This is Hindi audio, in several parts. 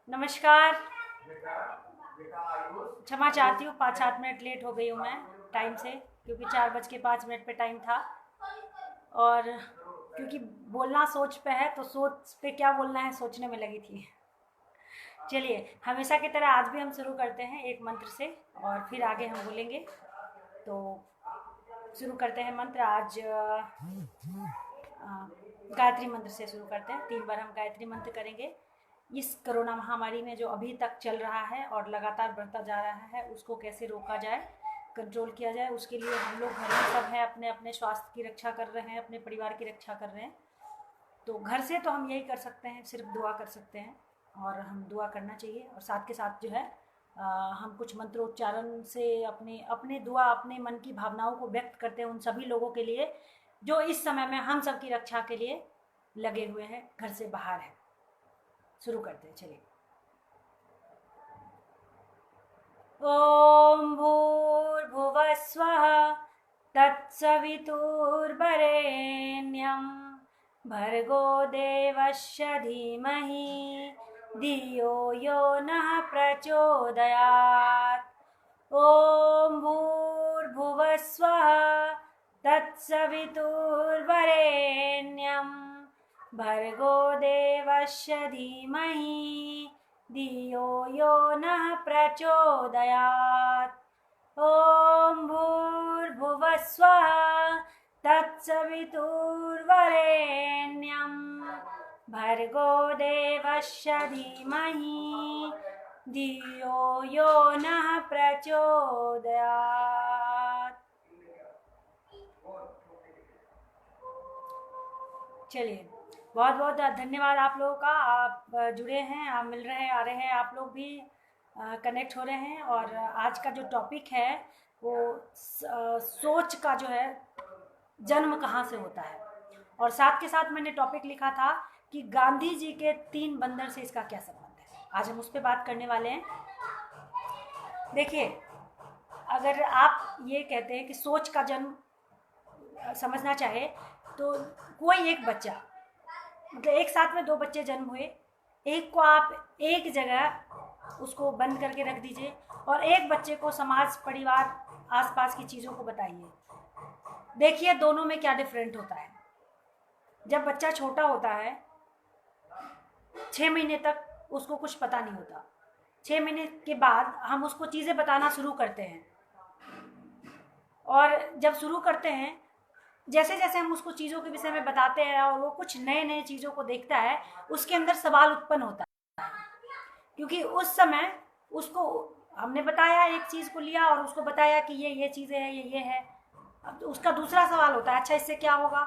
नमस्कार। क्षमा चाहती हूँ, 5-7 मिनट लेट हो गई हूँ मैं टाइम से, क्योंकि 4:05 पे टाइम था। और क्योंकि बोलना सोच पे है, तो सोच पे क्या बोलना है सोचने में लगी थी। चलिए, हमेशा की तरह आज भी हम शुरू करते हैं एक मंत्र से, और फिर आगे हम बोलेंगे। तो शुरू करते हैं मंत्र आज। गायत्री मंत्र से शुरू करते हैं। 3 बार हम गायत्री मंत्र करेंगे। इस कोरोना महामारी में जो अभी तक चल रहा है और लगातार बढ़ता जा रहा है, उसको कैसे रोका जाए, कंट्रोल किया जाए, उसके लिए हम लोग घर में सब हैं, अपने अपने स्वास्थ्य की रक्षा कर रहे हैं, अपने परिवार की रक्षा कर रहे हैं। तो घर से तो हम यही कर सकते हैं, सिर्फ दुआ कर सकते हैं, और हम दुआ करना चाहिए। और साथ के साथ जो है हम कुछ मंत्रोच्चारण से अपने अपने दुआ, अपने मन की भावनाओं को व्यक्त करते हैं उन सभी लोगों के लिए जो इस समय में हम सब की रक्षा के लिए लगे हुए हैं, घर से बाहर है। शुरू करते हैं, चलिए। ॐ भूर्भुवः स्वः तत्सवितुर्वरेण्यं भर्गो देवस्य धीमहि धियो यो नः प्रचोदयात्। ॐ भूर्भुवः स्वः तत्सवितुर्वरेण्यं भर्गो देवस्य धीमहि धियो यो नः प्रचोदयात्। ॐ भूर्भुवः स्वः तत्सवितुर्वरेण्यं भर्गो देवस्य धीमहि धियो यो नः प्रचोदयात्। चलिए, बहुत बहुत धन्यवाद आप लोगों का। आप जुड़े हैं, आप मिल रहे हैं, आ रहे हैं, आप लोग भी कनेक्ट हो रहे हैं। और आज का जो टॉपिक है वो सोच का जो है जन्म कहाँ से होता है। और साथ के साथ मैंने टॉपिक लिखा था कि गांधी जी के 3 बंदर से इसका क्या संबंध है। आज हम उस पर बात करने वाले हैं। देखिए, अगर आप ये कहते हैं कि सोच का जन्म समझना चाहे, तो कोई एक बच्चा, मतलब एक साथ में 2 बच्चे जन्म हुए, एक को आप एक जगह उसको बंद करके रख दीजिए और एक बच्चे को समाज, परिवार, आसपास की चीज़ों को बताइए। देखिए दोनों में क्या डिफरेंट होता है। जब बच्चा छोटा होता है, 6 महीने तक उसको कुछ पता नहीं होता। 6 महीने के बाद हम उसको चीज़ें बताना शुरू करते हैं, और जब शुरू करते हैं, जैसे जैसे हम उसको चीज़ों के विषय में बताते हैं और वो कुछ नए नए चीज़ों को देखता है, उसके अंदर सवाल उत्पन्न होता है। क्योंकि उस समय उसको हमने बताया, एक चीज़ को लिया और उसको बताया कि ये चीज़ें हैं, ये है। अब तो उसका दूसरा सवाल होता है, अच्छा इससे क्या होगा।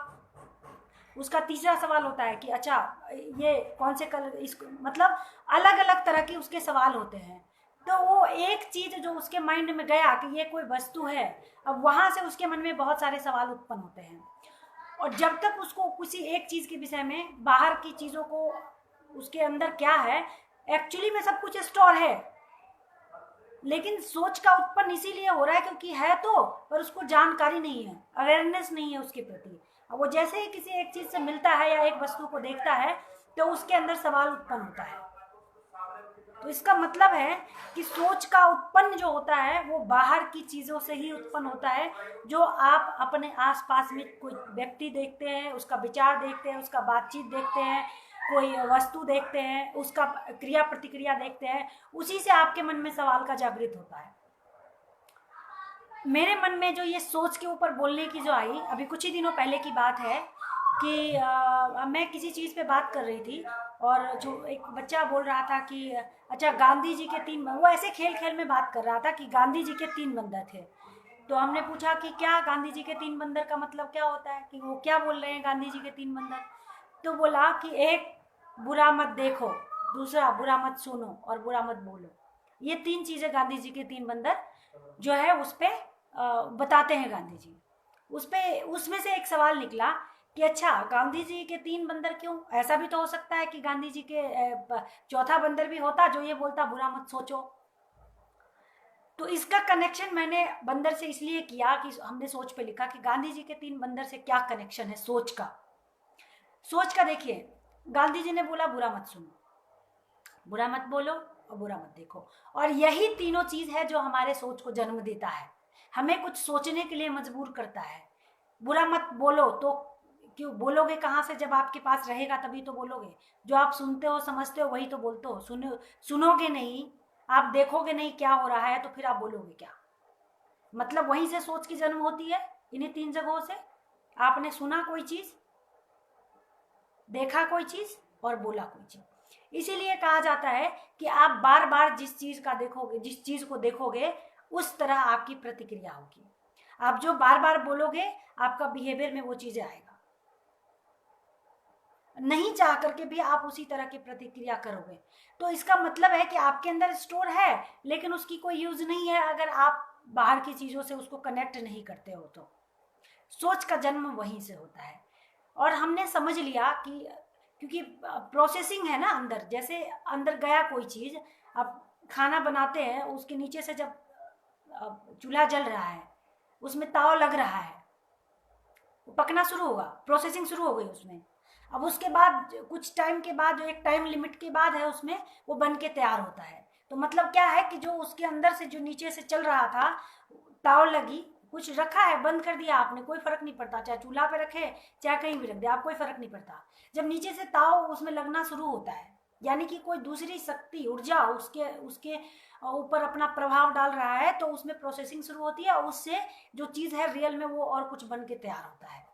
उसका तीसरा सवाल होता है कि अच्छा ये कौन से कलर, इसको मतलब अलग अलग तरह के उसके सवाल होते हैं। तो वो एक चीज़ जो उसके माइंड में गया कि ये कोई वस्तु है, अब वहाँ से उसके मन में बहुत सारे सवाल उत्पन्न होते हैं। और जब तक उसको किसी एक चीज़ के विषय में, बाहर की चीज़ों को, उसके अंदर क्या है, एक्चुअली में सब कुछ स्टोर है, लेकिन सोच का उत्पन्न इसीलिए हो रहा है क्योंकि है तो, पर उसको जानकारी नहीं है, अवेयरनेस नहीं है उसके प्रति। अब वो जैसे ही किसी एक चीज़ से मिलता है या एक वस्तु को देखता है, तो उसके अंदर सवाल उत्पन्न होता है। तो इसका मतलब है कि सोच का उत्पन्न जो होता है वो बाहर की चीज़ों से ही उत्पन्न होता है। जो आप अपने आसपास में कोई व्यक्ति देखते हैं, उसका विचार देखते हैं, उसका बातचीत देखते हैं, कोई वस्तु देखते हैं, उसका क्रिया प्रतिक्रिया देखते हैं, उसी से आपके मन में सवाल का जागृत होता है। मेरे मन में जो ये सोच के ऊपर बोलने की जो आई, अभी कुछ ही दिनों पहले की बात है कि मैं किसी चीज़ पे बात कर रही थी, और जो एक बच्चा बोल रहा था कि अच्छा गांधी जी के 3, वो ऐसे खेल खेल में बात कर रहा था कि गांधी जी के 3 बंदर थे। तो हमने पूछा कि क्या गांधी जी के 3 बंदर का मतलब क्या होता है, कि वो क्या बोल रहे हैं गांधी जी के 3 बंदर। तो बोला कि एक, बुरा मत देखो, दूसरा बुरा मत सुनो, और बुरा मत बोलो। ये 3 चीज़ें गांधी जी के 3 बंदर जो है उस पर बताते हैं गांधी जी। उस पे, उसमें से एक सवाल निकला कि अच्छा गांधी जी के 3 बंदर क्यों। ऐसा भी तो हो सकता है कि गांधी जी के चौथा बंदर भी होता जो ये बोलता बुरा मत सोचो। तो इसका कनेक्शन मैंने बंदर से इसलिए किया कि हमने सोच पे लिखा कि गांधी जी के 3 बंदर से क्या कनेक्शन है सोच का। सोच का देखिए, गांधी जी ने बोला बुरा मत सुनो, बुरा मत बोलो और बुरा मत देखो। और यही तीनों चीज है जो हमारे सोच को जन्म देता है, हमें कुछ सोचने के लिए मजबूर करता है। बुरा मत बोलो तो क्यों बोलोगे, कहाँ से, जब आपके पास रहेगा तभी तो बोलोगे। जो आप सुनते हो समझते हो वही तो बोलते हो। सुनोगे नहीं, आप देखोगे नहीं क्या हो रहा है, तो फिर आप बोलोगे क्या? मतलब वहीं से सोच की जन्म होती है, इन्हीं तीन जगहों से। आपने सुना कोई चीज, देखा कोई चीज और बोला कोई चीज। इसीलिए कहा जाता है कि आप बार बार जिस चीज का देखोगे, जिस चीज को देखोगे, उस तरह आपकी प्रतिक्रिया होगी। आप जो बार बार बोलोगे आपका बिहेवियर में वो चीजें आएगा। नहीं चाह करके भी आप उसी तरह की प्रतिक्रिया करोगे। तो इसका मतलब है कि आपके अंदर स्टोर है लेकिन उसकी कोई यूज नहीं है, अगर आप बाहर की चीजों से उसको कनेक्ट नहीं करते हो तो। सोच का जन्म वहीं से होता है। और हमने समझ लिया कि क्योंकि प्रोसेसिंग है ना अंदर, जैसे अंदर गया कोई चीज, अब खाना बनाते हैं उसके नीचे से जब चूल्हा जल रहा है, उसमें ताव लग रहा है, वो पकना शुरू होगा, प्रोसेसिंग शुरू हो गई उसमें। अब उसके बाद कुछ टाइम के बाद, जो एक टाइम लिमिट के बाद है उसमें, वो बन के तैयार होता है। तो मतलब क्या है कि जो उसके अंदर से, जो नीचे से चल रहा था, ताव लगी, कुछ रखा है, बंद कर दिया आपने, कोई फर्क नहीं पड़ता, चाहे चूल्हा पे रखे चाहे कहीं भी रख दे, आप कोई फर्क नहीं पड़ता। जब नीचे से ताव उसमें लगना शुरू होता है, यानी कि कोई दूसरी शक्ति, ऊर्जा उसके उसके ऊपर अपना प्रभाव डाल रहा है, तो उसमें प्रोसेसिंग शुरू होती है, और उससे जो चीज है रियल में वो और कुछ बन के तैयार होता है।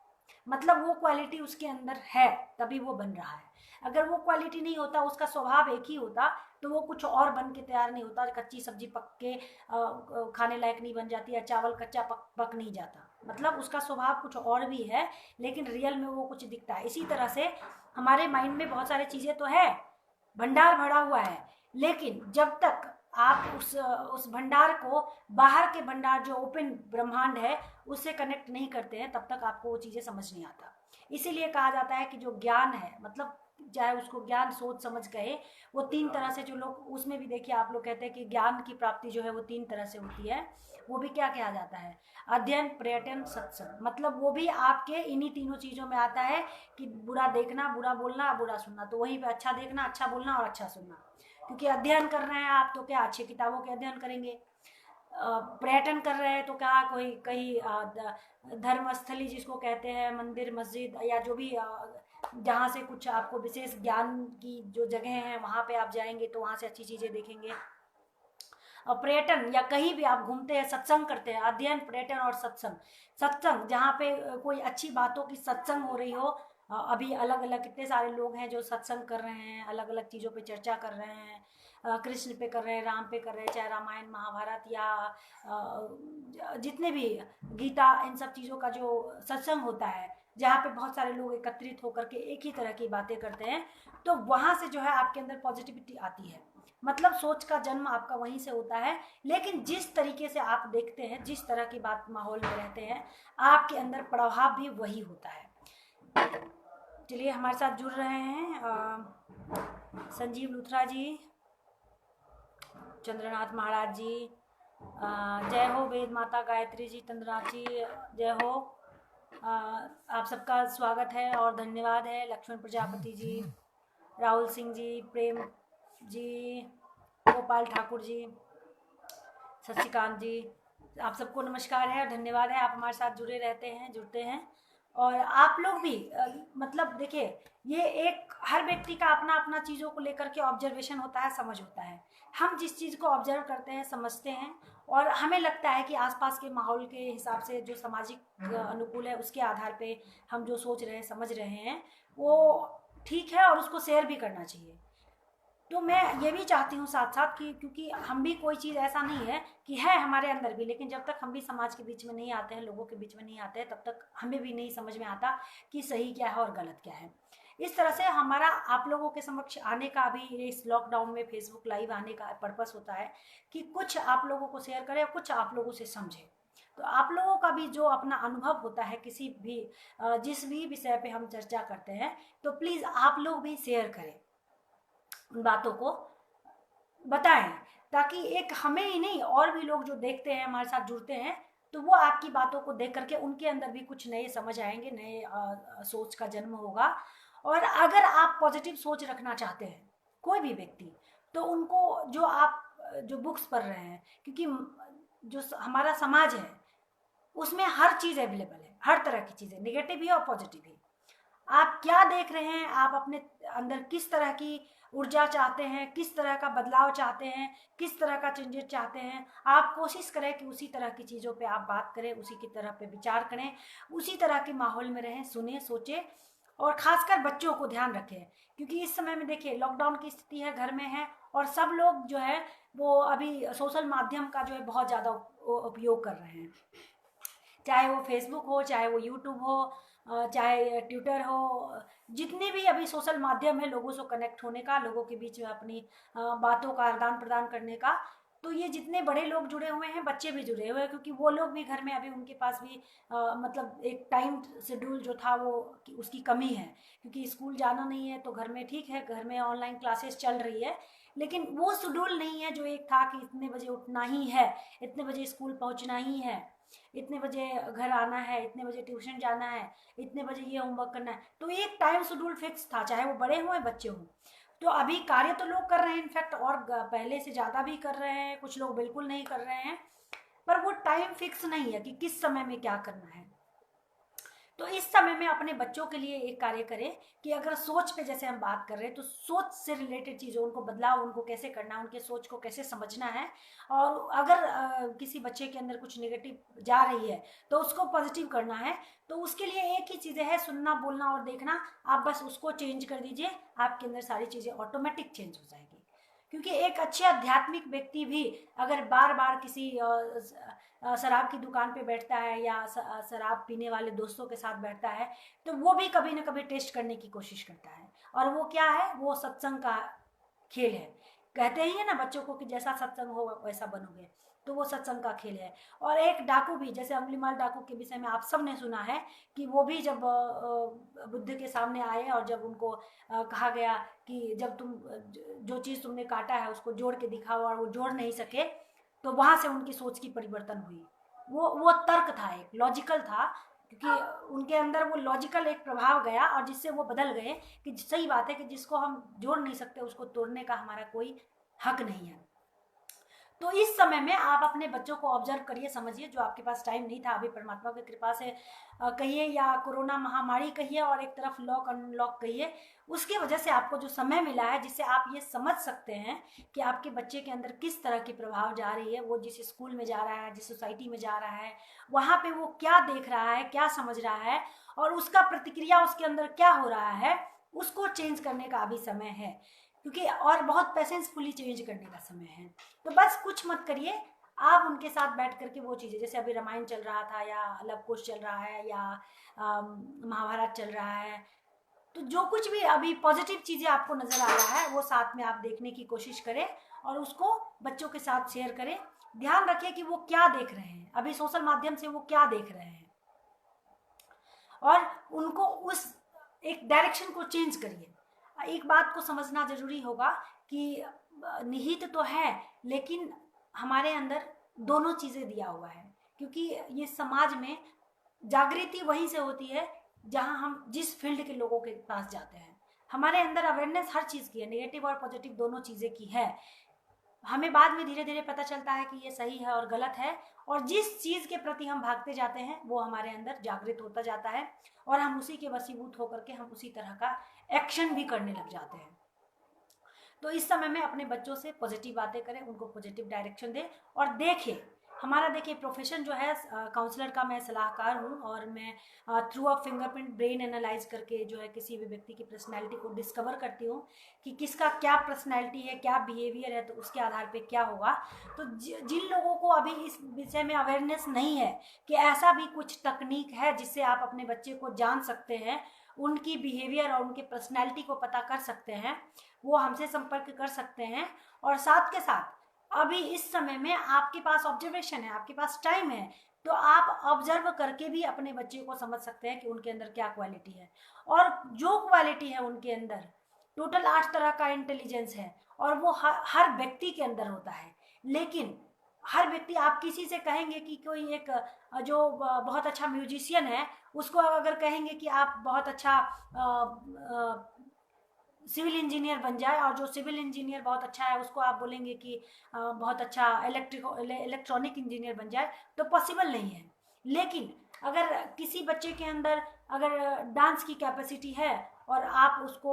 मतलब वो क्वालिटी उसके अंदर है तभी वो बन रहा है। अगर वो क्वालिटी नहीं होता, उसका स्वभाव एक ही होता, तो वो कुछ और बन के तैयार नहीं होता। कच्ची सब्जी पक के खाने लायक नहीं बन जाती, या चावल कच्चा पक नहीं जाता। मतलब उसका स्वभाव कुछ और भी है, लेकिन रियल में वो कुछ दिखता है। इसी तरह से हमारे माइंड में बहुत सारी चीजें तो है, भंडार भरा हुआ है, लेकिन जब तक आप उस भंडार को, बाहर के भंडार जो ओपन ब्रह्मांड है, उससे कनेक्ट नहीं करते हैं, तब तक आपको वो चीजें समझ नहीं आता। इसीलिए कहा जाता है कि जो ज्ञान है, मतलब चाहे उसको ज्ञान सोच समझ कहे, वो तीन तरह से, जो लोग उसमें भी देखिए, आप लोग कहते हैं कि ज्ञान की प्राप्ति जो है वो तीन तरह से होती है। वो भी क्या कहा जाता है? अध्ययन, पर्यटन, सत्संग। मतलब वो भी आपके इन्हीं तीनों चीजों में आता है कि बुरा देखना, बुरा बोलना, बुरा सुनना। तो वहीं पे अच्छा देखना, अच्छा बोलना और अच्छा सुनना। क्योंकि अध्ययन कर रहे हैं आप तो क्या अच्छी किताबों के अध्ययन करेंगे। पर्यटन कर रहे हैं तो क्या कोई कहीं धर्म स्थली जिसको कहते हैं, मंदिर मस्जिद या जो भी जहाँ से कुछ आपको विशेष ज्ञान की जो जगह है वहाँ पे आप जाएंगे तो वहाँ से अच्छी चीजें देखेंगे। और पर्यटन या कहीं भी आप घूमते हैं, सत्संग करते हैं, अध्ययन, पर्यटन और सत्संग। सत्संग जहाँ पे कोई अच्छी बातों की सत्संग हो रही हो। अभी अलग अलग कितने सारे लोग हैं जो सत्संग कर रहे हैं, अलग अलग चीज़ों पे चर्चा कर रहे हैं। कृष्ण पे कर रहे हैं, राम पे कर रहे हैं, चाहे रामायण महाभारत या जितने भी गीता, इन सब चीज़ों का जो सत्संग होता है, जहाँ पे बहुत सारे लोग एकत्रित होकर के एक ही तरह की बातें करते हैं, तो वहाँ से जो है आपके अंदर पॉजिटिविटी आती है। मतलब सोच का जन्म आपका वहीं से होता है। लेकिन जिस तरीके से आप देखते हैं, जिस तरह की बात माहौल में रहते हैं, आपके अंदर प्रभाव भी वही होता है। चलिए, हमारे साथ जुड़ रहे हैं संजीव लुथरा जी, चंद्रनाथ महाराज जी, जय हो वेद माता गायत्री जी, चंद्रनाथ जी जय हो। आप सबका स्वागत है और धन्यवाद है। लक्ष्मण प्रजापति जी, राहुल सिंह जी, प्रेम जी, गोपाल ठाकुर जी, शशिकांत जी, आप सबको नमस्कार है और धन्यवाद है। आप हमारे साथ जुड़े रहते हैं, जुड़ते हैं। और आप लोग भी मतलब देखिए, ये एक हर व्यक्ति का अपना अपना चीज़ों को लेकर के ऑब्जर्वेशन होता है, समझ होता है। हम जिस चीज़ को ऑब्जर्व करते हैं, समझते हैं, और हमें लगता है कि आसपास के माहौल के हिसाब से जो सामाजिक अनुकूल है, उसके आधार पे हम जो सोच रहे हैं, समझ रहे हैं, वो ठीक है और उसको शेयर भी करना चाहिए। तो मैं ये भी चाहती हूँ साथ साथ कि क्योंकि हम भी कोई चीज़ ऐसा नहीं है कि है हमारे अंदर भी, लेकिन जब तक हम भी समाज के बीच में नहीं आते हैं, लोगों के बीच में नहीं आते हैं, तब तक हमें भी नहीं समझ में आता कि सही क्या है और गलत क्या है। इस तरह से हमारा आप लोगों के समक्ष आने का भी, इस लॉकडाउन में फेसबुक लाइव आने का पर्पस होता है कि कुछ आप लोगों को शेयर करें, कुछ आप लोगों से समझें। तो आप लोगों का भी जो अपना अनुभव होता है किसी भी जिस भी विषय पे हम चर्चा करते हैं, तो प्लीज़ आप लोग भी शेयर करें, उन बातों को बताएं, ताकि एक हमें ही नहीं, और भी लोग जो देखते हैं, हमारे साथ जुड़ते हैं, तो वो आपकी बातों को देख करके उनके अंदर भी कुछ नए समझ आएंगे, नए सोच का जन्म होगा। और अगर आप पॉजिटिव सोच रखना चाहते हैं, कोई भी व्यक्ति, तो उनको जो आप जो बुक्स पढ़ रहे हैं, क्योंकि जो हमारा समाज है उसमें हर चीज़ अवेलेबल है, हर तरह की चीज़ें, नेगेटिव भी और पॉजिटिव भी। आप क्या देख रहे हैं, आप अपने अंदर किस तरह की ऊर्जा चाहते हैं, किस तरह का बदलाव चाहते हैं, किस तरह का चेंजेस चाहते हैं, आप कोशिश करें कि उसी तरह की चीज़ों पे आप बात करें, उसी की तरह पे विचार करें, उसी तरह के माहौल में रहें, सुने, सोचें, और खासकर बच्चों को ध्यान रखें। क्योंकि इस समय में देखिए लॉकडाउन की स्थिति है, घर में है, और सब लोग जो है वो अभी सोशल माध्यम का जो है बहुत ज़्यादा उपयोग कर रहे हैं, चाहे वो फेसबुक हो, चाहे वो यूट्यूब हो, चाहे ट्विटर हो, जितने भी अभी सोशल माध्यम है लोगों से कनेक्ट होने का, लोगों के बीच में अपनी बातों का आदान प्रदान करने का, तो ये जितने बड़े लोग जुड़े हुए हैं, बच्चे भी जुड़े हुए हैं, क्योंकि वो लोग भी घर में अभी उनके पास भी मतलब एक टाइम शेड्यूल जो था वो उसकी कमी है, क्योंकि स्कूल जाना नहीं है तो घर में ठीक है, घर में ऑनलाइन क्लासेस चल रही है, लेकिन वो शेड्यूल नहीं है जो एक था कि इतने बजे उठना ही है, इतने बजे स्कूल पहुंचना ही है, इतने बजे घर आना है, इतने बजे ट्यूशन जाना है, इतने बजे ये होमवर्क करना है। तो एक टाइम शेड्यूल फिक्स था, चाहे वो बड़े हों बच्चे हों। तो अभी कार्य तो लोग कर रहे हैं, इनफैक्ट और पहले से ज़्यादा भी कर रहे हैं, कुछ लोग बिल्कुल नहीं कर रहे हैं, पर वो टाइम फिक्स नहीं है कि किस समय में क्या करना है। तो इस समय में अपने बच्चों के लिए एक कार्य करें कि अगर सोच पे जैसे हम बात कर रहे हैं, तो सोच से रिलेटेड चीज़ों, उनको बदलाव उनको कैसे करना है, उनके सोच को कैसे समझना है, और अगर किसी बच्चे के अंदर कुछ नेगेटिव जा रही है तो उसको पॉजिटिव करना है। तो उसके लिए एक ही चीज़ें है, सुनना, बोलना और देखना। आप बस उसको चेंज कर दीजिए, आपके अंदर सारी चीज़ें ऑटोमेटिक चेंज हो जाएगी। क्योंकि एक अच्छे आध्यात्मिक व्यक्ति भी अगर बार बार किसी शराब की दुकान पे बैठता है या शराब पीने वाले दोस्तों के साथ बैठता है, तो वो भी कभी ना कभी टेस्ट करने की कोशिश करता है, और वो क्या है, वो सत्संग का खेल है। कहते ही है ना बच्चों को कि जैसा सत्संग हो वैसा बनोगे, तो वो सत्संग का खेल है। और एक डाकू भी, जैसे अंगुलीमाल डाकू के विषय में आप सब ने सुना है कि वो भी जब बुद्ध के सामने आए और जब उनको कहा गया कि जब तुम जो चीज़ तुमने काटा है उसको जोड़ के दिखाओ, और वो जोड़ नहीं सके, तो वहाँ से उनकी सोच की परिवर्तन हुई। वो तर्क था, एक लॉजिकल था, क्योंकि उनके अंदर वो लॉजिकल एक प्रभाव गया और जिससे वो बदल गए कि सही बात है कि जिसको हम जोड़ नहीं सकते उसको तोड़ने का हमारा कोई हक नहीं है। तो इस समय में आप अपने बच्चों को ऑब्जर्व करिए, समझिए, जो आपके पास टाइम नहीं था अभी परमात्मा की कृपा से कहिए, या कोरोना महामारी कहिए, और एक तरफ लॉक अनलॉक कहिए, उसकी वजह से आपको जो समय मिला है जिससे आप ये समझ सकते हैं कि आपके बच्चे के अंदर किस तरह की प्रभाव जा रही है, वो जिस स्कूल में जा रहा है, जिस सोसाइटी में जा रहा है, वहाँ पे वो क्या देख रहा है, क्या समझ रहा है, और उसका प्रतिक्रिया उसके अंदर क्या हो रहा है, उसको चेंज करने का अभी समय है, क्योंकि और बहुत पेशेंसफुली चेंज करने का समय है। तो बस कुछ मत करिए, आप उनके साथ बैठ करके वो चीज़ें, जैसे अभी रामायण चल रहा था या लव कुश चल रहा है या महाभारत चल रहा है, तो जो कुछ भी अभी पॉजिटिव चीज़ें आपको नज़र आ रहा है वो साथ में आप देखने की कोशिश करें और उसको बच्चों के साथ शेयर करें। ध्यान रखिए कि वो क्या देख रहे हैं, अभी सोशल माध्यम से वो क्या देख रहे हैं, और उनको उस एक डायरेक्शन को चेंज करिए। एक बात को समझना जरूरी होगा कि निहित तो है, लेकिन हमारे अंदर दोनों चीज़ें दिया हुआ है, क्योंकि ये समाज में जागृति वहीं से होती है जहां हम जिस फील्ड के लोगों के पास जाते हैं। हमारे अंदर अवेयरनेस हर चीज़ की है, नेगेटिव और पॉजिटिव दोनों चीज़ें की है। हमें बाद में धीरे धीरे पता चलता है कि ये सही है और गलत है, और जिस चीज़ के प्रति हम भागते जाते हैं वो हमारे अंदर जागृत होता जाता है, और हम उसी के वशीभूत होकर के हम उसी तरह का एक्शन भी करने लग जाते हैं। तो इस समय में अपने बच्चों से पॉजिटिव बातें करें, उनको पॉजिटिव डायरेक्शन दें, और देखें हमारा, देखिए प्रोफेशन जो है काउंसलर का, मैं सलाहकार हूँ, और मैं through a fingerprint brain analyse करके जो है किसी भी व्यक्ति की पर्सनैलिटी को डिस्कवर करती हूँ कि किसका क्या पर्सनैलिटी है, क्या बिहेवियर है, तो उसके आधार पे क्या होगा। तो जिन लोगों को अभी इस विषय में अवेयरनेस नहीं है कि ऐसा भी कुछ तकनीक है जिससे आप अपने बच्चे को जान सकते हैं, उनकी बिहेवियर और उनके पर्सनैलिटी को पता कर सकते हैं, वो हमसे संपर्क कर सकते हैं। और साथ के साथ अभी इस समय में आपके पास ऑब्जर्वेशन है, आपके पास टाइम है, तो आप ऑब्जर्व करके भी अपने बच्चे को समझ सकते हैं कि उनके अंदर क्या क्वालिटी है। और जो क्वालिटी है उनके अंदर, टोटल 8 तरह का इंटेलिजेंस है, और वो हर व्यक्ति के अंदर होता है। लेकिन हर व्यक्ति, आप किसी से कहेंगे कि कोई एक जो बहुत अच्छा म्यूजिशियन है, उसको अगर कहेंगे कि आप बहुत अच्छा सिविल इंजीनियर बन जाए, और जो सिविल इंजीनियर बहुत अच्छा है उसको आप बोलेंगे कि बहुत अच्छा इलेक्ट्रॉनिक इंजीनियर बन जाए, तो पॉसिबल नहीं है। लेकिन अगर किसी बच्चे के अंदर अगर डांस की कैपेसिटी है और आप उसको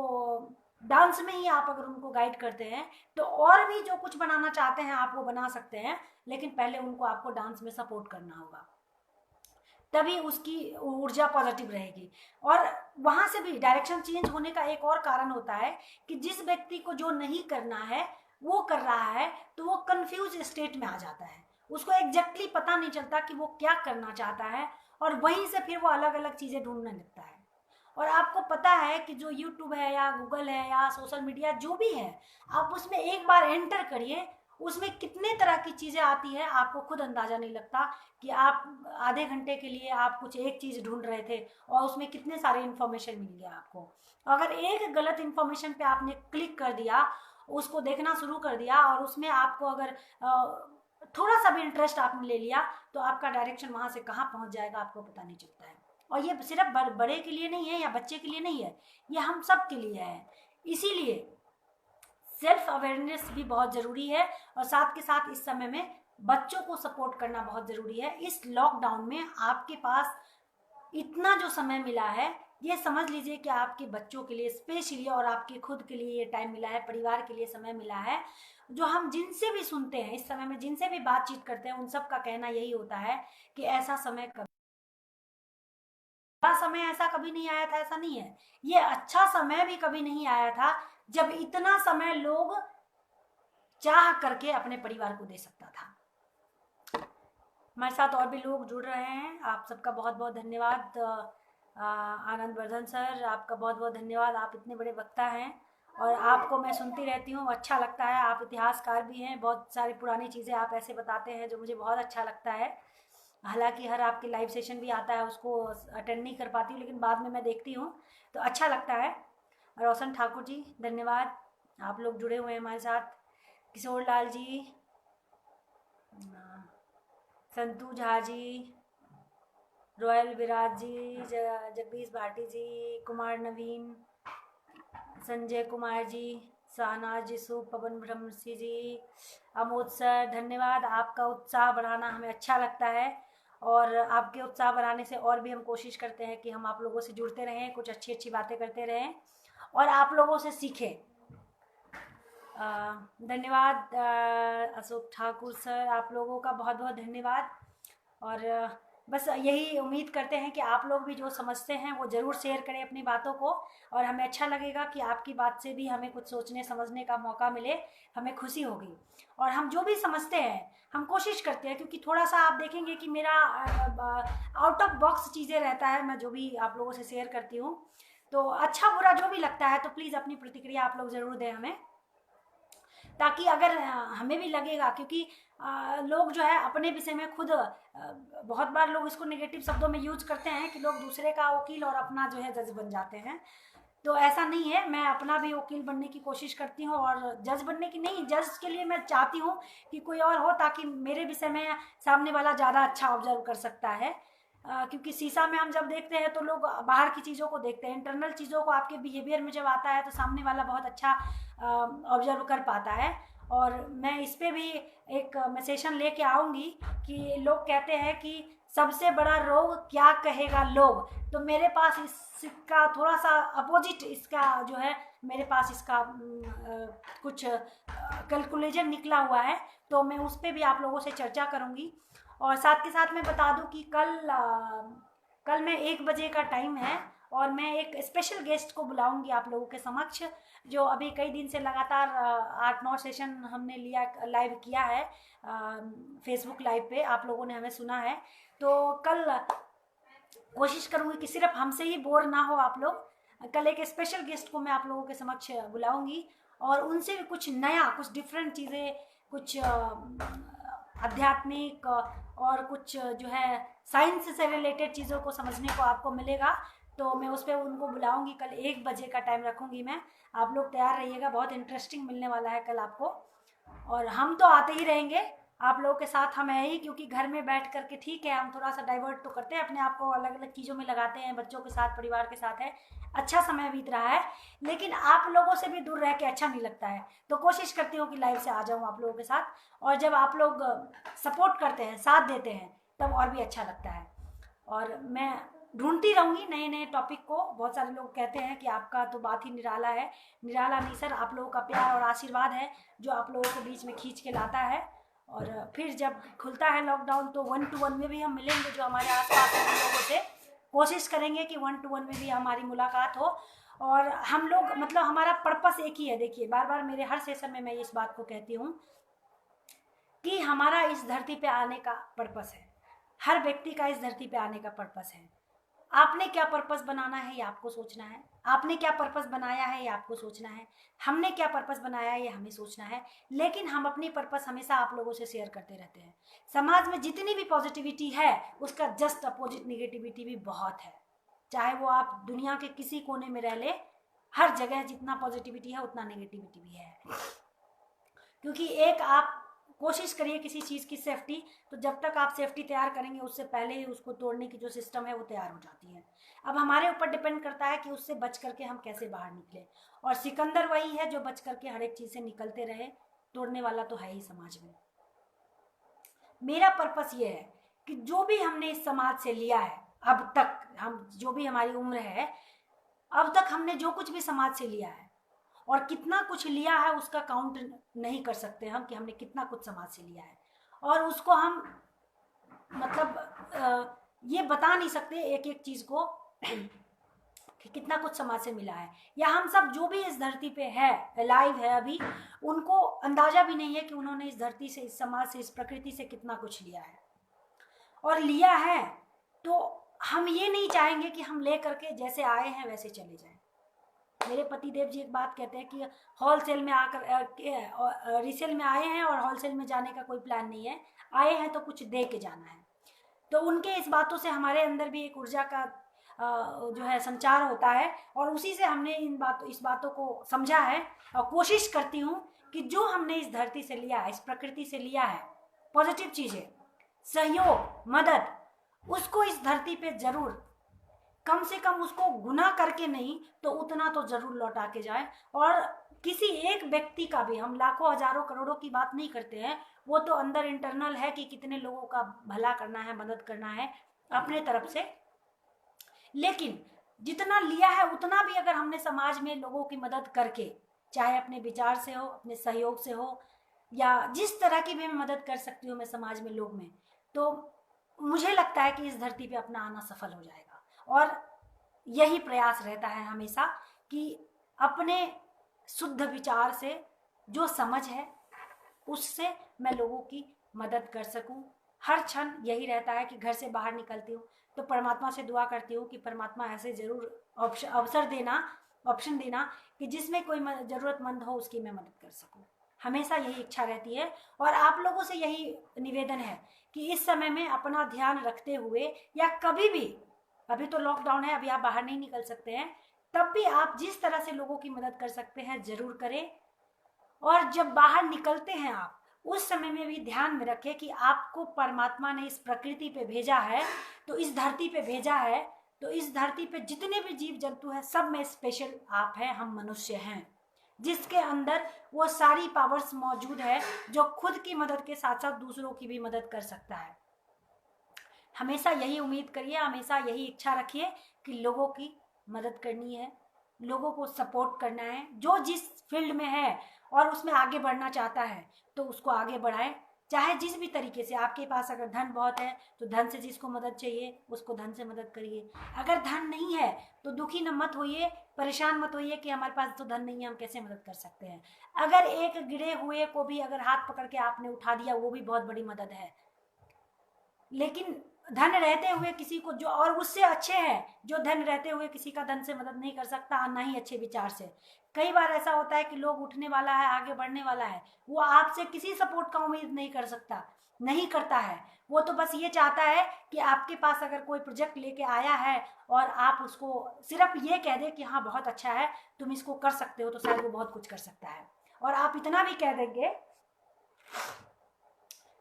डांस में ही आप अगर उनको गाइड करते हैं, तो और भी जो कुछ बनाना चाहते हैं आप वो बना सकते हैं, लेकिन पहले उनको आपको डांस में सपोर्ट करना होगा, तभी उसकी ऊर्जा पॉजिटिव रहेगी। और वहां से भी डायरेक्शन चेंज होने का एक और कारण होता है कि जिस व्यक्ति को जो नहीं करना है वो कर रहा है, तो वो कंफ्यूज स्टेट में आ जाता है, उसको एग्जैक्टली पता नहीं चलता कि वो क्या करना चाहता है, और वहीं से फिर वो अलग अलग चीजें ढूंढने लगता है। और आपको पता है कि जो यूट्यूब है या गूगल है या सोशल मीडिया जो भी है, आप उसमें एक बार एंटर करिए, उसमें कितने तरह की चीज़ें आती है आपको खुद अंदाजा नहीं लगता कि आप आधे घंटे के लिए आप कुछ एक चीज़ ढूंढ रहे थे और उसमें कितने सारे इन्फॉर्मेशन मिल गया आपको। अगर एक गलत इन्फॉर्मेशन पे आपने क्लिक कर दिया, उसको देखना शुरू कर दिया, और उसमें आपको अगर थोड़ा सा भी इंटरेस्ट आपने ले लिया, तो आपका डायरेक्शन वहाँ से कहाँ पहुँच जाएगा आपको पता नहीं चलता है। और ये सिर्फ बड़े के लिए नहीं है या बच्चे के लिए नहीं है, ये हम सब के लिए है। इसीलिए सेल्फ अवेयरनेस भी बहुत ज़रूरी है, और साथ के साथ इस समय में बच्चों को सपोर्ट करना बहुत ज़रूरी है। इस लॉकडाउन में आपके पास इतना जो समय मिला है, ये समझ लीजिए कि आपके बच्चों के लिए स्पेशली और आपके खुद के लिए ये टाइम मिला है, परिवार के लिए समय मिला है। जो हम जिनसे भी सुनते हैं इस समय में, जिनसे भी बातचीत करते हैं, उन सब का कहना यही होता है कि ऐसा समय समय ऐसा कभी नहीं आया था। ऐसा नहीं है, ये अच्छा समय भी कभी नहीं आया था जब इतना समय लोग चाह करके अपने परिवार को दे सकता था। हमारे साथ और भी लोग जुड़ रहे हैं, आप सबका बहुत बहुत धन्यवाद। आनंद वर्धन सर, आपका बहुत बहुत धन्यवाद, आप इतने बड़े वक्ता हैं और आपको मैं सुनती रहती हूँ, अच्छा लगता है। आप इतिहासकार भी हैं, बहुत सारी पुरानी चीज़ें आप ऐसे बताते हैं जो मुझे बहुत अच्छा लगता है। हालांकि हर आपके लाइव सेशन भी आता है, उसको अटेंड नहीं कर पाती हूँ, लेकिन बाद में मैं देखती हूँ तो अच्छा लगता है। रोशन ठाकुर जी धन्यवाद, आप लोग जुड़े हुए हैं हमारे साथ। किशोर लाल जी, संतू झा जी, रॉयल विराज जी, जगदीश भाटी जी, कुमार नवीन, संजय कुमार जी, शाहनाज यूसुफ, पवन ब्रह्मसी जी, अमोद सर धन्यवाद। आपका उत्साह बढ़ाना हमें अच्छा लगता है, और आपके उत्साह बढ़ाने से और भी हम कोशिश करते हैं कि हम आप लोगों से जुड़ते रहें, कुछ अच्छी अच्छी बातें करते रहें और आप लोगों से सीखें। धन्यवाद अशोक ठाकुर सर, आप लोगों का बहुत बहुत धन्यवाद। और बस यही उम्मीद करते हैं कि आप लोग भी जो समझते हैं वो ज़रूर शेयर करें अपनी बातों को, और हमें अच्छा लगेगा कि आपकी बात से भी हमें कुछ सोचने समझने का मौका मिले, हमें खुशी होगी। और हम जो भी समझते हैं हम कोशिश करते हैं, क्योंकि थोड़ा सा आप देखेंगे कि मेरा आउट ऑफ बॉक्स चीज़ें रहता है, मैं जो भी आप लोगों से शेयर करती हूँ, तो अच्छा बुरा जो भी लगता है तो प्लीज़ अपनी प्रतिक्रिया आप लोग ज़रूर दें हमें, ताकि अगर हमें भी लगेगा, क्योंकि लोग जो है अपने विषय में खुद बहुत बार लोग इसको नेगेटिव शब्दों में यूज करते हैं कि लोग दूसरे का वकील और अपना जो है जज बन जाते हैं। तो ऐसा नहीं है, मैं अपना भी वकील बनने की कोशिश करती हूँ, और जज बनने की नहीं, जज के लिए मैं चाहती हूँ कि कोई और हो, ताकि मेरे विषय में सामने वाला ज़्यादा अच्छा ऑब्जर्व कर सकता है। क्योंकि शीशा में हम जब देखते हैं तो लोग बाहर की चीज़ों को देखते हैं, इंटरनल चीज़ों को आपके बिहेवियर में जब आता है तो सामने वाला बहुत अच्छा ऑब्जर्व कर पाता है। और मैं इस पे भी एक मैं सेशन लेके आऊँगी कि लोग कहते हैं कि सबसे बड़ा रोग क्या कहेगा लोग, तो मेरे पास इसका थोड़ा सा अपोजिट, इसका जो है मेरे पास इसका कुछ कैलकुलेशन निकला हुआ है, तो मैं उस पर भी आप लोगों से चर्चा करूँगी। और साथ के साथ मैं बता दूं कि कल मैं 1 बजे का टाइम है, और मैं एक स्पेशल गेस्ट को बुलाऊंगी आप लोगों के समक्ष, जो अभी कई दिन से लगातार 8-9 सेशन हमने लिया, लाइव किया है फेसबुक लाइव पे, आप लोगों ने हमें सुना है। तो कल कोशिश करूँगी कि सिर्फ हमसे ही बोर ना हो आप लोग। कल एक स्पेशल गेस्ट को मैं आप लोगों के समक्ष बुलाऊंगी, और उनसे भी कुछ नया, कुछ डिफरेंट चीज़ें, कुछ आध्यात्मिक और कुछ जो है साइंस से रिलेटेड चीज़ों को समझने को आपको मिलेगा। तो मैं उस पर उनको बुलाऊंगी, कल 1 बजे का टाइम रखूंगी मैं, आप लोग तैयार रहिएगा, बहुत इंटरेस्टिंग मिलने वाला है कल आपको। और हम तो आते ही रहेंगे, आप लोगों के साथ हम है ही, क्योंकि घर में बैठ करके ठीक है हम थोड़ा सा डाइवर्ट तो करते हैं अपने आप को, अलग अलग चीज़ों में लगाते हैं, बच्चों के साथ परिवार के साथ है, अच्छा समय बीत रहा है, लेकिन आप लोगों से भी दूर रह के अच्छा नहीं लगता है। तो कोशिश करती हूँ कि लाइव से आ जाऊँ आप लोगों के साथ, और जब आप लोग सपोर्ट करते हैं, साथ देते हैं, तब और भी अच्छा लगता है। और मैं ढूंढती रहूँगी नए नए टॉपिक को। बहुत सारे लोग कहते हैं कि आपका तो बात ही निराला है। निराला नहीं सर, आप लोगों का प्यार और आशीर्वाद है जो आप लोगों को बीच में खींच के लाता है। और फिर जब खुलता है लॉकडाउन तो 1-to-1 में भी हम मिलेंगे, जो हमारे आसपास हैं उन लोगों से कोशिश करेंगे कि 1-to-1 में भी हमारी मुलाकात हो। और हम लोग मतलब हमारा पर्पस एक ही है। देखिए बार बार मेरे हर सेशन में मैं इस बात को कहती हूँ कि हमारा इस धरती पे आने का पर्पस है, हर व्यक्ति का इस धरती पे आने का पर्पस है। आपने क्या पर्पस बनाना है ये आपको सोचना है, आपने क्या पर्पस बनाया है ये आपको सोचना है, हमने क्या पर्पस बनाया है ये हमें सोचना है। लेकिन हम अपनी पर्पस हमेशा आप लोगों से शेयर करते रहते हैं। समाज में जितनी भी पॉजिटिविटी है उसका जस्ट अपोजिट निगेटिविटी भी बहुत है। चाहे वो आप दुनिया के किसी कोने में रह ले, हर जगह जितना पॉजिटिविटी है उतना निगेटिविटी भी है। क्योंकि एक आप कोशिश करिए किसी चीज़ की सेफ्टी, तो जब तक आप सेफ्टी तैयार करेंगे उससे पहले ही उसको तोड़ने की जो सिस्टम है वो तैयार हो जाती है। अब हमारे ऊपर डिपेंड करता है कि उससे बच करके हम कैसे बाहर निकले। और सिकंदर वही है जो बच करके हर एक चीज़ से निकलते रहे, तोड़ने वाला तो है ही समाज में। मेरा पर्पस ये है कि जो भी हमने इस समाज से लिया है अब तक, हम जो भी हमारी उम्र है अब तक हमने जो कुछ भी समाज से लिया है, और कितना कुछ लिया है उसका काउंट नहीं कर सकते हम कि हमने कितना कुछ समाज से लिया है। और उसको हम मतलब ये बता नहीं सकते एक एक चीज़ को कि कितना कुछ समाज से मिला है। या हम सब जो भी इस धरती पे है, लाइव है अभी, उनको अंदाजा भी नहीं है कि उन्होंने इस धरती से, इस समाज से, इस प्रकृति से कितना कुछ लिया है। और लिया है तो हम ये नहीं चाहेंगे कि हम ले करके जैसे आए हैं वैसे चले जाएं। मेरे पति देव जी एक बात कहते हैं कि होलसेल में आकर रीसेल में आए हैं और होलसेल में जाने का कोई प्लान नहीं है, आए हैं तो कुछ दे के जाना है। तो उनके इस बातों से हमारे अंदर भी एक ऊर्जा का जो है संचार होता है, और उसी से हमने इस बातों को समझा है। और कोशिश करती हूँ कि जो हमने इस धरती से लिया है, इस प्रकृति से लिया है, पॉजिटिव चीज़ें, सहयोग, मदद, उसको इस धरती पे जरूर कम से कम उसको गुना करके नहीं तो उतना तो जरूर लौटा के जाए। और किसी एक व्यक्ति का भी, हम लाखों हजारों करोड़ों की बात नहीं करते हैं, वो तो अंदर इंटरनल है कि कितने लोगों का भला करना है, मदद करना है अपने तरफ से। लेकिन जितना लिया है उतना भी अगर हमने समाज में लोगों की मदद करके, चाहे अपने विचार से हो, अपने सहयोग से हो, या जिस तरह की भी मैं मदद कर सकती हूँ मैं समाज में, लोग में, तो मुझे लगता है कि इस धरती पे अपना आना सफल हो जाएगा। और यही प्रयास रहता है हमेशा कि अपने शुद्ध विचार से, जो समझ है उससे मैं लोगों की मदद कर सकूं। हर क्षण यही रहता है कि घर से बाहर निकलती हूँ तो परमात्मा से दुआ करती हूँ कि परमात्मा ऐसे जरूर अवसर देना, ऑप्शन देना कि जिसमें कोई ज़रूरतमंद हो उसकी मैं मदद कर सकूं। हमेशा यही इच्छा रहती है। और आप लोगों से यही निवेदन है कि इस समय में अपना ध्यान रखते हुए, या कभी भी, अभी तो लॉकडाउन है, अभी आप बाहर नहीं निकल सकते हैं, तब भी आप जिस तरह से लोगों की मदद कर सकते हैं जरूर करें। और जब बाहर निकलते हैं आप, उस समय में भी ध्यान में रखें कि आपको परमात्मा ने इस प्रकृति पे भेजा है, तो इस धरती पे भेजा है, तो इस धरती पे जितने भी जीव जंतु हैं सब में स्पेशल आप हैं, हम मनुष्य हैं, जिसके अंदर वो सारी पावर्स मौजूद है जो खुद की मदद के साथ साथ दूसरों की भी मदद कर सकता है। हमेशा यही उम्मीद करिए, हमेशा यही इच्छा रखिए कि लोगों की मदद करनी है, लोगों को सपोर्ट करना है। जो जिस फील्ड में है और उसमें आगे बढ़ना चाहता है तो उसको आगे बढ़ाएं, चाहे जिस भी तरीके से। आपके पास अगर धन बहुत है तो धन से जिसको मदद चाहिए उसको धन से मदद करिए। अगर धन नहीं है तो दुखी न मत होइए, परेशान मत होइए कि हमारे पास तो धन नहीं है, हम कैसे मदद कर सकते हैं। अगर एक गिरे हुए को भी अगर हाथ पकड़ के आपने उठा दिया, वो भी बहुत बड़ी मदद है। लेकिन धन रहते हुए किसी को, जो और उससे अच्छे हैं जो धन रहते हुए किसी का धन से मदद नहीं कर सकता, ना ही अच्छे विचार से। कई बार ऐसा होता है कि लोग उठने वाला है, आगे बढ़ने वाला है, वो आपसे किसी सपोर्ट का उम्मीद नहीं कर सकता, नहीं करता है। वो तो बस ये चाहता है कि आपके पास अगर कोई प्रोजेक्ट लेके आया है और आप उसको सिर्फ ये कह दे कि हाँ बहुत अच्छा है, तुम इसको कर सकते हो, तो शायद वो बहुत कुछ कर सकता है। और आप इतना भी कह देंगे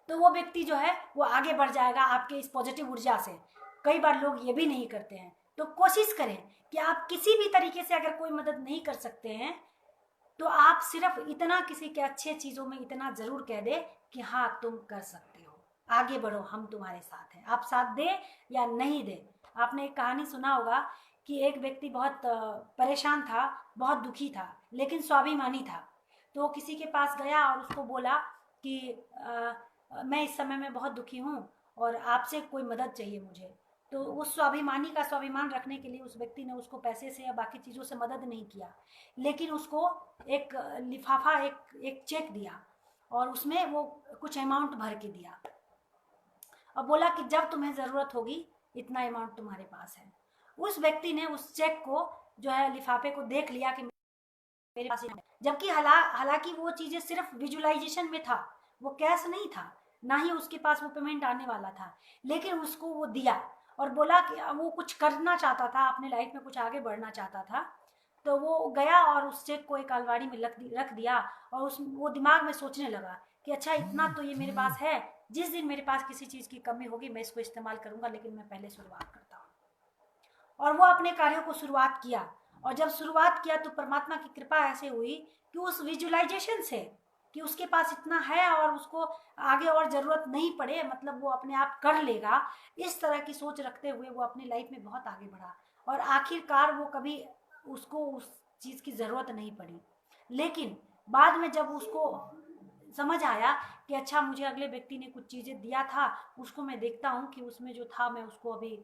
तो वो व्यक्ति जो है वो आगे बढ़ जाएगा आपके इस पॉजिटिव ऊर्जा से। कई बार लोग ये भी नहीं करते हैं, तो कोशिश करें कि आप किसी भी तरीके से अगर कोई मदद नहीं कर सकते हैं तो आप सिर्फ इतना किसी के अच्छे चीज़ों में इतना ज़रूर कह दे कि हाँ तुम कर सकते हो, आगे बढ़ो, हम तुम्हारे साथ हैं। आप साथ दे या नहीं दे। आपने एक कहानी सुना होगा कि एक व्यक्ति बहुत परेशान था, बहुत दुखी था, लेकिन स्वाभिमानी था। तो वो किसी के पास गया और उसको बोला कि मैं इस समय में बहुत दुखी हूँ और आपसे कोई मदद चाहिए मुझे। तो उस स्वाभिमानी का स्वाभिमान रखने के लिए उस व्यक्ति ने उसको पैसे से या बाकी चीज़ों से मदद नहीं किया, लेकिन उसको एक लिफाफा, एक चेक दिया और उसमें वो कुछ अमाउंट भर के दिया और बोला कि जब तुम्हें ज़रूरत होगी इतना अमाउंट तुम्हारे पास है। उस व्यक्ति ने उस चेक को जो है लिफाफे को देख लिया कि मेरे पास, जबकि हालांकि वो चीज़ें सिर्फ विजुअलाइजेशन में था, वो कैश नहीं था, ना ही उसके पास वो पेमेंट आने वाला था, लेकिन उसको वो दिया और बोला कि वो कुछ करना चाहता था, अपने लाइफ में कुछ आगे बढ़ना चाहता था। तो वो गया और उस चेक को एक अलमारी में रख दिया और वो दिमाग में सोचने लगा कि अच्छा इतना तो ये मेरे पास है, जिस दिन मेरे पास किसी चीज़ की कमी होगी मैं इसको इस्तेमाल करूँगा, लेकिन मैं पहले शुरुआत करता हूँ। और वो अपने कार्यों को शुरुआत किया और जब शुरुआत किया तो परमात्मा की कृपा ऐसे हुई कि उस विजुअलाइजेशन से कि उसके पास इतना है और उसको आगे और ज़रूरत नहीं पड़े, मतलब वो अपने आप कर लेगा, इस तरह की सोच रखते हुए वो अपनी लाइफ में बहुत आगे बढ़ा और आखिरकार वो कभी उसको उस चीज़ की ज़रूरत नहीं पड़ी। लेकिन बाद में जब उसको समझ आया कि अच्छा मुझे अगले व्यक्ति ने कुछ चीज़ें दिया था, उसको मैं देखता हूँ कि उसमें जो था मैं उसको अभी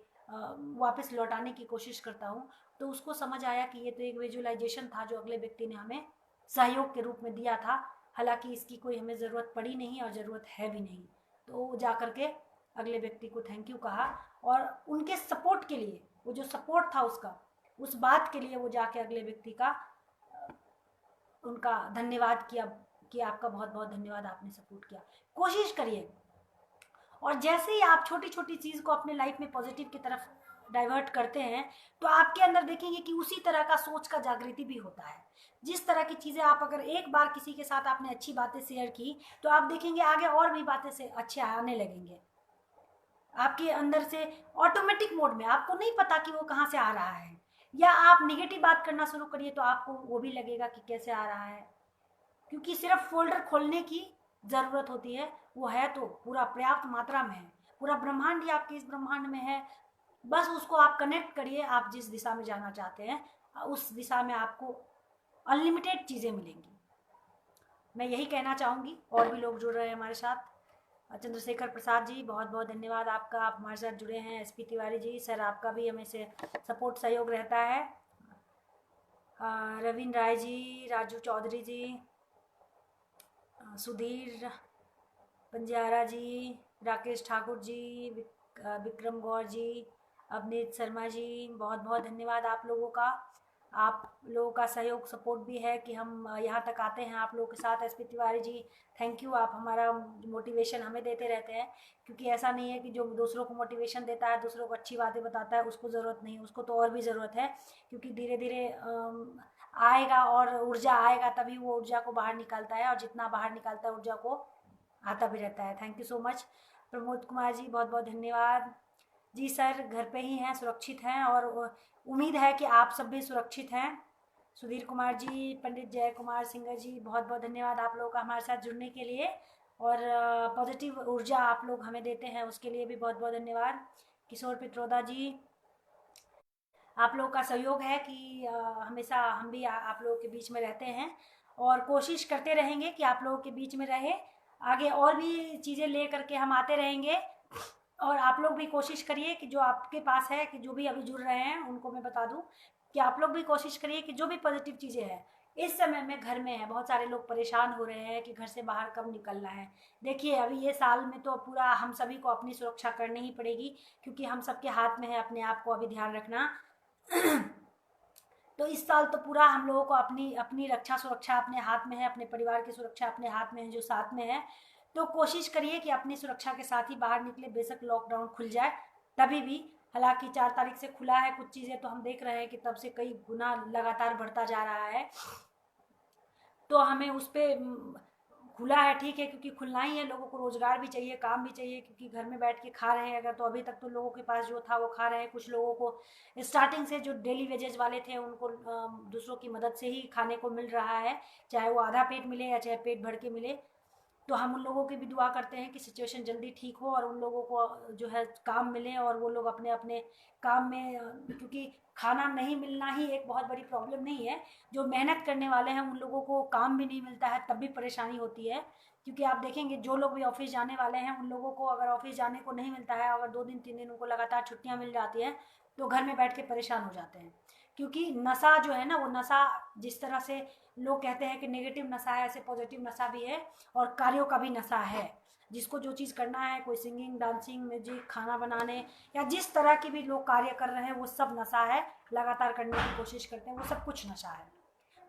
वापस लौटाने की कोशिश करता हूँ, तो उसको समझ आया कि ये तो एक विजुअलाइजेशन था जो अगले व्यक्ति ने हमें सहयोग के रूप में दिया था, हालांकि इसकी कोई हमें ज़रूरत पड़ी नहीं और ज़रूरत है भी नहीं। तो वो जा करके अगले व्यक्ति को थैंक यू कहा और उनके सपोर्ट के लिए, वो जो सपोर्ट था उसका, उस बात के लिए वो जाके अगले व्यक्ति का उनका धन्यवाद किया कि आपका बहुत बहुत धन्यवाद, आपने सपोर्ट किया। कोशिश करिए और जैसे ही आप छोटी छोटी चीज़ को अपने लाइफ में पॉजिटिव की तरफ डाइवर्ट करते हैं तो आपके अंदर देखेंगे कि उसी तरह का सोच का जागृति भी होता है। जिस तरह की चीज़ें आप अगर एक बार किसी के साथ आपने अच्छी बातें शेयर की तो आप देखेंगे आगे और भी बातें से अच्छे आने लगेंगे आपके अंदर से ऑटोमेटिक मोड में। आपको नहीं पता कि वो कहाँ से आ रहा है, या आप निगेटिव बात करना शुरू करिए तो आपको वो भी लगेगा कि कैसे आ रहा है, क्योंकि सिर्फ फोल्डर खोलने की ज़रूरत होती है, वो है तो पूरा पर्याप्त मात्रा में है, पूरा ब्रह्मांड ही आपके इस ब्रह्मांड में है। बस उसको आप कनेक्ट करिए, आप जिस दिशा में जाना चाहते हैं उस दिशा में आपको अनलिमिटेड चीज़ें मिलेंगी। मैं यही कहना चाहूँगी। और भी लोग जुड़ रहे हैं हमारे साथ। चंद्रशेखर प्रसाद जी बहुत बहुत धन्यवाद आपका, आप हमारे साथ जुड़े हैं। एसपी तिवारी जी सर, आपका भी हमें से सपोर्ट सहयोग रहता है। रविंद्र राय जी, राजू चौधरी जी, सुधीर पंजारा जी, राकेश ठाकुर जी, विक्रम गौर जी, अवनीत शर्मा जी, बहुत बहुत धन्यवाद आप लोगों का। आप लोगों का सहयोग सपोर्ट भी है कि हम यहाँ तक आते हैं आप लोगों के साथ। SP Tiwari ji thank you, आप हमारा मोटिवेशन हमें देते रहते हैं, क्योंकि ऐसा नहीं है कि जो दूसरों को मोटिवेशन देता है, दूसरों को अच्छी बातें बताता है, उसको ज़रूरत नहीं, उसको तो और भी ज़रूरत है, क्योंकि धीरे धीरे आएगा और ऊर्जा आएगा तभी वो ऊर्जा को बाहर निकालता है, और जितना बाहर निकालता है ऊर्जा को आता भी रहता है। Thank you so much. Pramod Kumar ji बहुत बहुत धन्यवाद जी। सर घर पे ही हैं, सुरक्षित हैं, और उम्मीद है कि आप सब भी सुरक्षित हैं। सुधीर कुमार जी, पंडित जय कुमार सिंगर जी, बहुत बहुत धन्यवाद आप लोगों का हमारे साथ जुड़ने के लिए, और पॉजिटिव ऊर्जा आप लोग हमें देते हैं उसके लिए भी बहुत बहुत धन्यवाद। किशोर पित्रोदा जी, आप लोगों का सहयोग है कि हमेशा हम भी आप लोगों के बीच में रहते हैं, और कोशिश करते रहेंगे कि आप लोगों के बीच में रहे। आगे और भी चीज़ें ले करके हम आते रहेंगे, और आप लोग भी कोशिश करिए कि जो आपके पास है, कि जो भी अभी जुड़ रहे हैं उनको मैं बता दूं कि आप लोग भी कोशिश करिए कि जो भी पॉजिटिव चीज़ें हैं इस समय में घर में है। बहुत सारे लोग परेशान हो रहे हैं कि घर से बाहर कब निकलना है। देखिए अभी ये साल में तो पूरा हम सभी को अपनी सुरक्षा करनी ही पड़ेगी, क्योंकि हम सबके हाथ में है अपने आप को अभी ध्यान रखना। तो इस साल तो पूरा हम लोगों को अपनी अपनी रक्षा सुरक्षा अपने हाथ में है, अपने परिवार की सुरक्षा अपने हाथ में है जो साथ में है। तो कोशिश करिए कि अपनी सुरक्षा के साथ ही बाहर निकले, बेशक लॉकडाउन खुल जाए तभी भी। हालांकि 4 तारीख से खुला है, कुछ चीज़ें तो हम देख रहे हैं कि तब से कई गुना लगातार बढ़ता जा रहा है, तो हमें उस पर खुला है ठीक है, क्योंकि खुलना ही है, लोगों को रोजगार भी चाहिए, काम भी चाहिए, क्योंकि घर में बैठ के खा रहे हैं अगर तो अभी तक तो लोगों के पास जो था वो खा रहे हैं। कुछ लोगों को स्टार्टिंग से जो डेली वेजेस वाले थे उनको दूसरों की मदद से ही खाने को मिल रहा है, चाहे वो आधा पेट मिले या चाहे पेट भर के मिले। तो हम उन लोगों की भी दुआ करते हैं कि सिचुएशन जल्दी ठीक हो और उन लोगों को जो है काम मिले और वो लोग अपने अपने काम में क्योंकि खाना नहीं मिलना ही एक बहुत बड़ी प्रॉब्लम नहीं है, जो मेहनत करने वाले हैं उन लोगों को काम भी नहीं मिलता है तब भी परेशानी होती है। क्योंकि आप देखेंगे जो लोग भी ऑफिस जाने वाले हैं उन लोगों को अगर ऑफिस जाने को नहीं मिलता है, अगर 2 दिन 3 दिन उनको लगातार छुट्टियां मिल जाती हैं तो घर में बैठ के परेशान हो जाते हैं। क्योंकि नशा जो है ना, वो नशा जिस तरह से लोग कहते हैं कि नेगेटिव नशा है, ऐसे पॉजिटिव नशा भी है और कार्यों का भी नशा है। जिसको जो चीज़ करना है, कोई सिंगिंग, डांसिंग, म्यूजिक, खाना बनाने या जिस तरह की भी लोग कार्य कर रहे हैं वो सब नशा है, लगातार करने की कोशिश करते हैं, वो सब कुछ नशा है।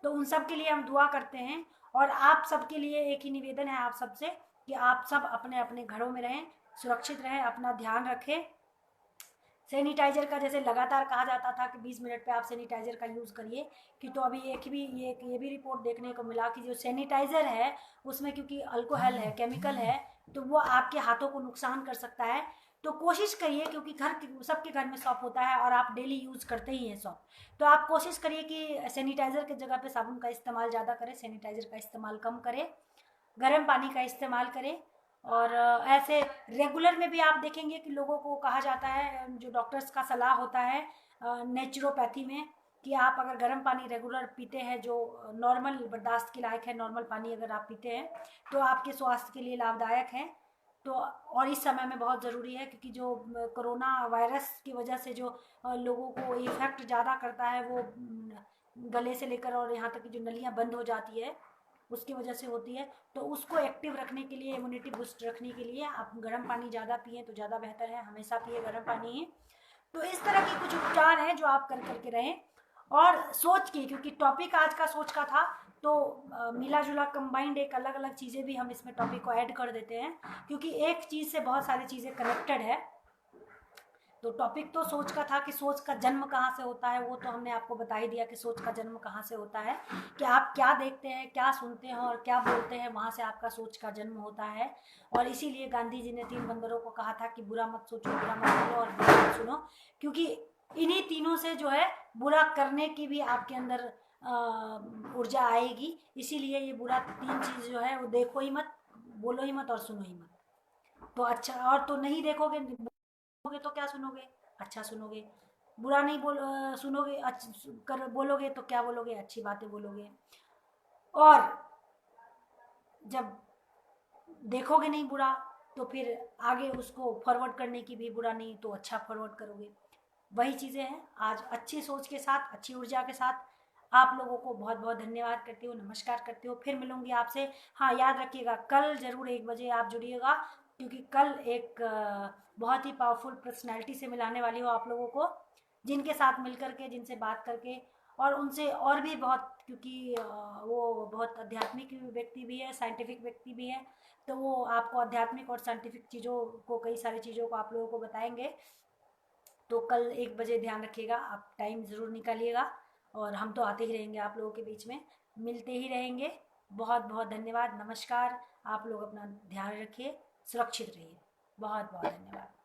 तो उन सब के लिए हम दुआ करते हैं और आप सबके लिए एक ही निवेदन है आप सबसे कि आप सब अपने अपने घरों में रहें, सुरक्षित रहें, अपना ध्यान रखें। सैनिटाइजर का जैसे लगातार कहा जाता था कि 20 मिनट पे आप सैनिटाइजर का यूज़ करिए, कि तो अभी ये भी रिपोर्ट देखने को मिला कि जो सैनिटाइजर है उसमें क्योंकि अल्कोहल है, केमिकल है, तो वो आपके हाथों को नुकसान कर सकता है। तो कोशिश करिए, क्योंकि सबके घर में सॉप होता है और आप डेली यूज़ करते ही हैं सॉप, तो आप कोशिश करिए कि सैनिटाइज़र की जगह पे साबुन का इस्तेमाल ज़्यादा करें, सैनिटाइज़र का इस्तेमाल कम करें, गर्म पानी का इस्तेमाल करें। और ऐसे रेगुलर में भी आप देखेंगे कि लोगों को कहा जाता है, जो डॉक्टर्स का सलाह होता है नेचुरोपैथी में, कि आप अगर गर्म पानी रेगुलर पीते हैं जो नॉर्मल बर्दाश्त के लायक है, नॉर्मल पानी अगर आप पीते हैं तो आपके स्वास्थ्य के लिए लाभदायक है। तो और इस समय में बहुत ज़रूरी है, क्योंकि जो कोरोना वायरस की वजह से जो लोगों को इफेक्ट ज़्यादा करता है वो गले से लेकर और यहाँ तक कि जो नलियाँ बंद हो जाती है उसकी वजह से होती है। तो उसको एक्टिव रखने के लिए, इम्यूनिटी बूस्ट रखने के लिए आप गर्म पानी ज़्यादा पिए तो ज़्यादा बेहतर है, हमेशा पिए गर्म पानी ही। तो इस तरह के कुछ उपचार हैं जो आप कर करके रहें और सोच के, क्योंकि टॉपिक आज का सोच का था तो मिला जुला कंबाइंड एक अलग अलग चीज़ें भी हम इसमें टॉपिक को ऐड कर देते हैं, क्योंकि एक चीज़ से बहुत सारी चीज़ें कनेक्टेड है। तो टॉपिक तो सोच का था कि सोच का जन्म कहाँ से होता है, वो तो हमने आपको बता ही दिया कि सोच का जन्म कहाँ से होता है, कि आप क्या देखते हैं, क्या सुनते हैं और क्या बोलते हैं, वहाँ से आपका सोच का जन्म होता है। और इसीलिए गांधी जी ने 3 बंदरों को कहा था कि बुरा मत सोचो, बुरा मत बोलो और बुरा मत सुनो, क्योंकि इन्हीं तीनों से जो है बुरा करने की भी आपके अंदर ऊर्जा आएगी। इसीलिए ये बुरा 3 चीज़ जो है वो देखो ही मत, बोलो ही मत और सुनो ही मत। तो अच्छा, और तो नहीं देखोगे तो क्या सुनोगे, अच्छा सुनोगे, बुरा नहीं सुनोगे, कर बोलोगे तो क्या बोलोगे, अच्छी बातें बोलोगे। और जब देखोगे नहीं बुरा तो फिर आगे उसको फॉरवर्ड करने की भी, बुरा नहीं तो अच्छा फॉरवर्ड करोगे। वही चीज़ें हैं। आज अच्छी सोच के साथ, अच्छी ऊर्जा के साथ आप लोगों को बहुत बहुत धन्यवाद करती हूँ, नमस्कार करती हूँ। फिर मिलूंगी आपसे। हाँ, याद रखिएगा कल ज़रूर 1 बजे आप जुड़िएगा, क्योंकि कल एक बहुत ही पावरफुल पर्सनैलिटी से मिलाने वाली हूँ आप लोगों को, जिनके साथ मिल करके, जिनसे बात करके और उनसे और भी बहुत, क्योंकि वो बहुत आध्यात्मिक व्यक्ति भी है, साइंटिफिक व्यक्ति भी है, तो वो आपको आध्यात्मिक और साइंटिफिक चीज़ों को, कई सारी चीज़ों को आप लोगों को बताएंगे। तो कल 1 बजे ध्यान रखिएगा, आप टाइम ज़रूर निकालिएगा। और हम तो आते ही रहेंगे आप लोगों के बीच में, मिलते ही रहेंगे। बहुत बहुत धन्यवाद, नमस्कार। आप लोग अपना ध्यान रखिए, सुरक्षित रहिए। बहुत बहुत धन्यवाद।